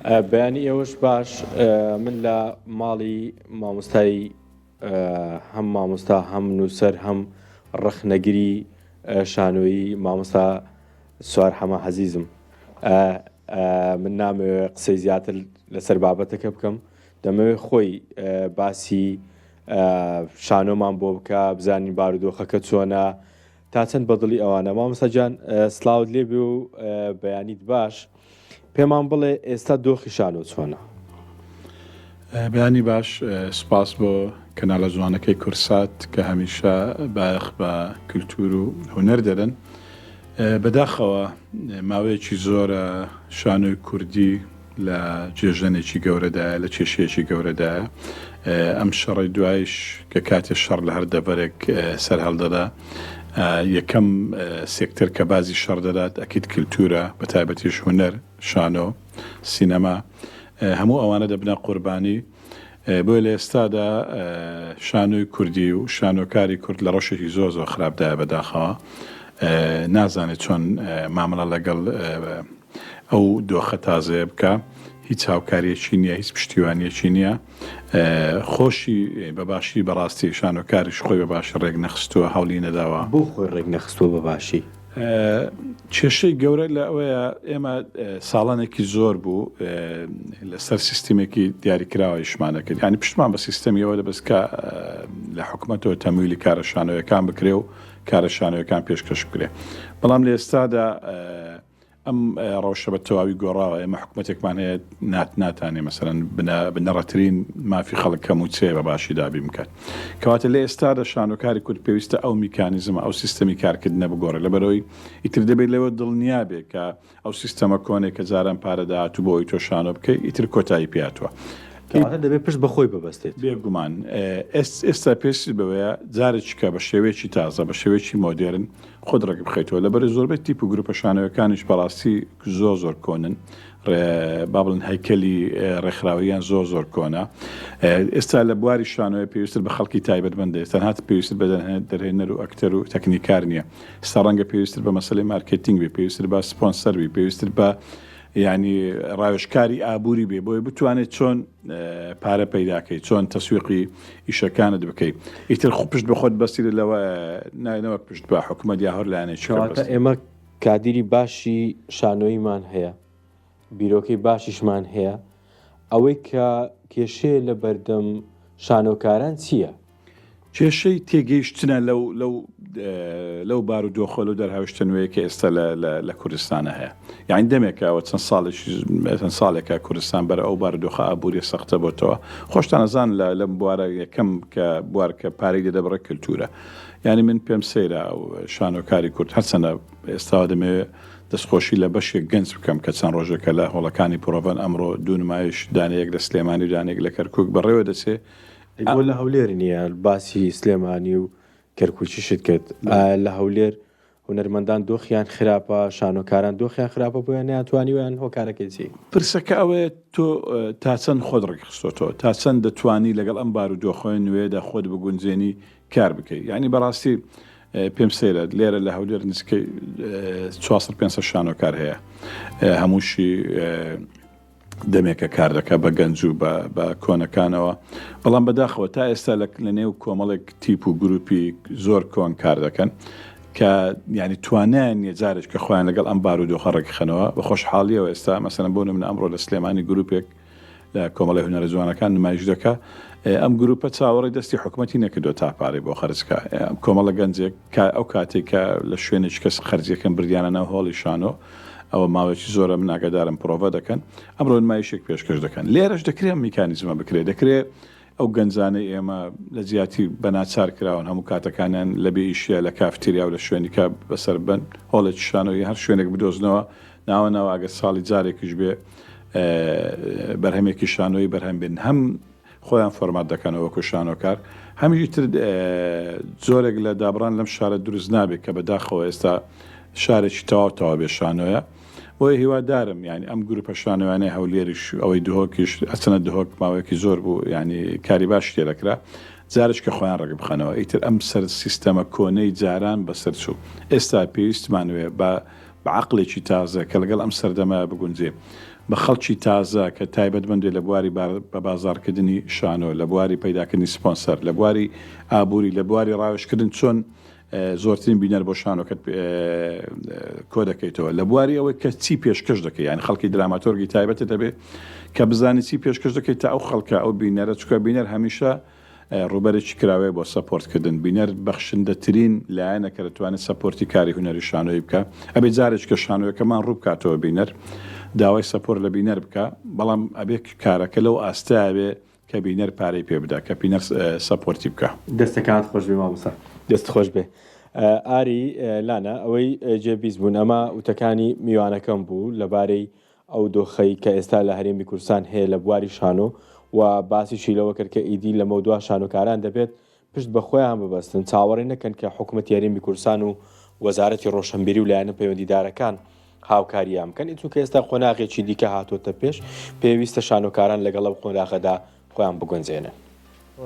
بەیانی ئێوەش باش. من لە ماڵی مامۆستای هەم مامۆستا هەم نووسەر هەم ڕەخنەگری شانۆیی مامۆستا سوار هەمە حەزیزم. من نامەوێت قسەی زیاتر لەسەر بابەتەکە بکەم، دەمەوێت خۆی باسی شانۆمان بۆ بکە، بزانین بارودۆخەکە چۆنە، تا چەند بەدڵی ئەوانە. مامۆستا جان سلااوت لێبێ و بەیانیت باش. پێمان بڵێ ئێستا دۆخی شانۆ چۆنە؟ بەیانی باش، سپاس بۆ کەناڵە جوانەکەی کورسات کە هەمیشە باەخ بە کللتور و هونەر دەرن. بەداخەوە ماوەیەکی زۆرە شانۆی کوردی لە جێژنێکی گەورەدایە، لە کێشەیەکی گەورەدایە. ئەم شەڕی دوایش کە کاتێ شەڕ لە هەر دەبەرێک سەر هەڵدەدا، یەکەم سێکتەر کە بازی شەڕ دەدات ئەکید کللتورە، بە تایبەتیش هونەر، شانۆ، سینەما، هەموو ئەوانە دەبنە قوربانی. بۆیە لە ئێستادا شانۆی کوردی و شانۆکاری کورد لە ڕۆژێکی زۆر زۆر خراپدایە بەداخەوە. نازانێت چۆن مامەڵە لەگەڵ ئەو دۆخە تازەیە بکە، هیچ هاوکاریەکی نییە، هیچ پشتیوانیەکی نییە. خۆشی بەباشی بەڕاستی شانۆکاریش خۆی بەباشی ڕێک نەخستووە، هەوڵی نەداوە. بۆ خۆی ڕێک نەخستووە بەباشی؟ کێشەی گەورە لە ئەوەیە ئێمە ساڵانێکی زۆر بوو لەسەر سیستمێکی دیاریکراوەیشمانە کرد، ینی پشتمان بە سیستەمی ئەوە دەبست کە لە حکوومەتەوە تەمویلی کارە شانۆیەکان بکرێ و کارە شانۆیەکان پێشکەش بکرێ. بەڵام لە ئێستادا ئەم ڕەوشە بە تەواوی گۆڕاوە. ئێمە حکوومەتێکمان هەیە ناتانێ مەسەرەن بنەڕەترین مافی خەڵک کەم و چێ بە باشی دابی بکات. کەواتە لە ئێستادا شانۆکاری کورد پێویستە ئەو میکانیزمە، ئەو سیستەمی کارکردنە بگۆڕێ، لەبەرەوەی ئیتر دەبێت لەوە دڵنیا بێ کە ئەو سیستەمە کۆنێک کە جاران پارەداهاتوو بۆ ئەوی تۆ شانۆ بکەیت ئیتر کۆتایی پێاتوە. دەبێت پشت بەخۆی ببەستێت. بێگومان ئێستا پێشی بەوەیە جارێکی کە بە شێوەیەکی تازە، بە شێوەیەکی مۆدێرن خۆت ڕێک بخەیتەوە. لەبەر زۆربەی تیپ و گروپە شانۆیەکانیش بەڕاستی زۆر زۆر کۆنن، با بڵێن هەیکەلی ڕێکخراویان زۆر زۆر کۆنا. ئێستا لە بواری شانۆیە پێویستر بە خەڵکی تایبەتمەندێت، تەنها پێویستر بە دەرهێنەر و ئەکتەر و تەکنیکار نییە. ئێستا ڕەنگە پێویستر بە مەسەلەی مارکێتینگ بێ، پێویستر بە سپۆنسەر بێ، پێویستر بە ینی ڕاوێژکاری ئابووری بێ، بۆی بتوانێت چۆن پارە پەیداکەیت، چۆن تەسویقی ئیشەکانت بکەیت. ئیتر پشت بە خۆت بەستی لەوە ناینەوە پشت بە حکوومەت یا هەر لایەنێکی. ئێمە کادیری باشی شانۆیمان هەیە، بیرۆکەی باشیشمان هەیە، ئەوەی کە کێشەیە لە بەردەم شانۆکاران چییە؟ کێشەی تێگەیشتنە لەو بارودۆخە و دەرهاوشتە نوێیە کە ئێستا لە کوردستانە هەیە. یعنی دەمێکەوە چەند ساڵێکە کوردستان بەرە ئەو بارودۆخە ئابووری سەختە بۆتەوە. خۆشتان ئەزان لەم بوارە یەکەم کە بوارکە پارەی دەدەبڕە کللتورە. ینی من پێم سەیرە و شانۆکاری کورد هەرچەندە ئێستا دەمەوێت دەستخۆشی لە بەشێک گەنج بکەم کە چەند ڕۆژێکە لە هۆڵەکانی پرۆڤەن ئەمڕۆ دوو نمایش دانەیەک لە سلێمانی و دانێک لە کەرکووک بەڕێوە دەچێت. بۆ لە هەولێر نییە باسی سلێمانی و کەرکووچیشت کرد. لە هەولێر هونەرمەندان دۆخیان خراپە، شانۆکاران دۆخیان خراپە، بۆیان ناتوانیویان هۆکارەکەی چی؟ پرسەکە ئەوەیە تۆ تا چەند خۆت ڕێکخستۆتەوە، تا چەند دەتوانی لەگەڵ ئەم بارودۆخەی نوێدا خۆت بگونجێنی کار بکەیت. یعنی بەڕاستی پێم سەیرە لێرە لە هەولێر نزیکەی 400-500 شانۆکار هەیە، هەمووشی دەمێکە کار دەکە بە گەنج و بە کۆنەکانەوە. بەڵام بەداخەوە تا ئێستا لە نێو کۆمەڵێک تیپ و گروپی زۆر کۆن کار دەکەن کە ینی توانیان نیە جارێک کە خۆیان لەگەڵ ئەم بارودۆخە ڕێکخەنەوە. بە خۆشحاڵیەوە ئێستا مەسەلەن بۆ من ئەمڕۆ لە سلێمانی گروپێک لە کۆمەڵی هونەرە جوانەکان نمایش دەکە. ئەم گروپە چاوەڕی دەستی حکوومەتی نەکردو تا پارەی بۆ خەرجکە. کۆمەڵە گەنجێک ئەو کاتێکە لە شوێنێکی کەس خەرجیەکەم بردیانە ناو هۆڵی شانۆ، ئەوە ماوەیەکی زۆرە من ئاگادارم پرۆڤە دەکەن، ئەمڕۆ نمایشێک پێشکەش دەکەن. لێرەش دەکرێت میکانیزمە بکرێت، دەکرێت ئەو گەنجانەی ئێمە لە زیاتی بەناچار کراون هەموو کاتەکانیان لە بێ ئیشیە لە کافتێریا و لە شوێنیکە بەسەر بن هۆڵێکی شانۆی هەر شوێنێک بدۆزنەوە ناوەناوە ئەگەر ساڵی جارێکیش بێ بەرهەمێکی شانۆی بەرهەم بێن، هەم خۆیان فۆرمات دەکەنەوە وەکو شانۆکار. هەمیشی تر زۆرێک لە دابڕان لەم شارە دروست نابێت کە بەداخەوە ئێستا شارێکی تەواو بێ شانۆیە. بۆیە هیوادارم ینی ئەم گروپە شانۆیانەی هەولێریش ئەوەی دهۆکیش ئەچەنە دهۆک ماوەیەکی زۆر بوو، ینی کاری باش تێدەکرا، جارش کە خۆیان ڕێک بخەنەوە. ئیتر ئەم سەر سیستەمە کۆنەی جاران بەسەر چوو. ئێستا پێویستمانوێ بە عەقڵێکی تازە کە لەگەڵ ئەم سەردەمە بگونجێ. بە خەڵکی تازە کە تایبەتمەندێ لە بواری بە بازارکردنی شانۆ، لە بواری پەیداکردنی سپۆنسەر، لە بواری ئابووری، لە بواری ڕاوێژکردن چۆن زۆرترین بینەر بۆ شانۆکەت کۆ دەکەیتەوە، لە بواری ئەوەی کە چی پێشکەش دەکەی، یعنی خەڵکی دراماتۆرگی تایبەتە دەبێت کە بزانانی چی پێشکەش دەکەیت تا ئەو خەڵکە ئەو بینەرە، چکە بینەر هەمیشە ڕوبەرێکی کراوێ بۆ سەپۆرتکردن. بینەر بەخشندەترین لایەنەکە دەتوانێت سەپۆرتی کاری هونەری شانۆی بکە. ئەبێ جارێک کە شانۆیەکەمان ڕوو بکاتەوە بینەر، داوای سەپۆرت لە بینەر بکە، بەڵام ئەبێ کارەکە لەو ئاستایە بێ کە بینەر پارەی پێ بدا، کە بینەر سەپۆرتی بکە. دەستەکانت خۆش بێ مامۆستا، دەست خۆش بێ. ئاری لانا ئەوەی جێبیست بوون ئەمە وتەکانی میوانەکەم بوو لەبارەی ئەو دۆخەی کە ئێستا لە هەرێمی کوردستان هەیە لە بواری شانۆ و باسیشی لەوە کرد کە ئیدی لە مەودوا شانۆکاران دەبێت پشت بە خۆیان ببەستن، چاوەڕێ نەکەن کە حکوومەتی هەرێمی کوردستان و وەزارەتی ڕۆشنبیری و لایەنە پەیوەندیدارەکان هاوکاریان بکەن. ئیتر کە ئێستا قۆناغێکی دیکە هاتوۆتە پێش، پێویستە شانۆکاران لەگەڵ ئەو قۆناغەدا خۆیان بگونجێنن.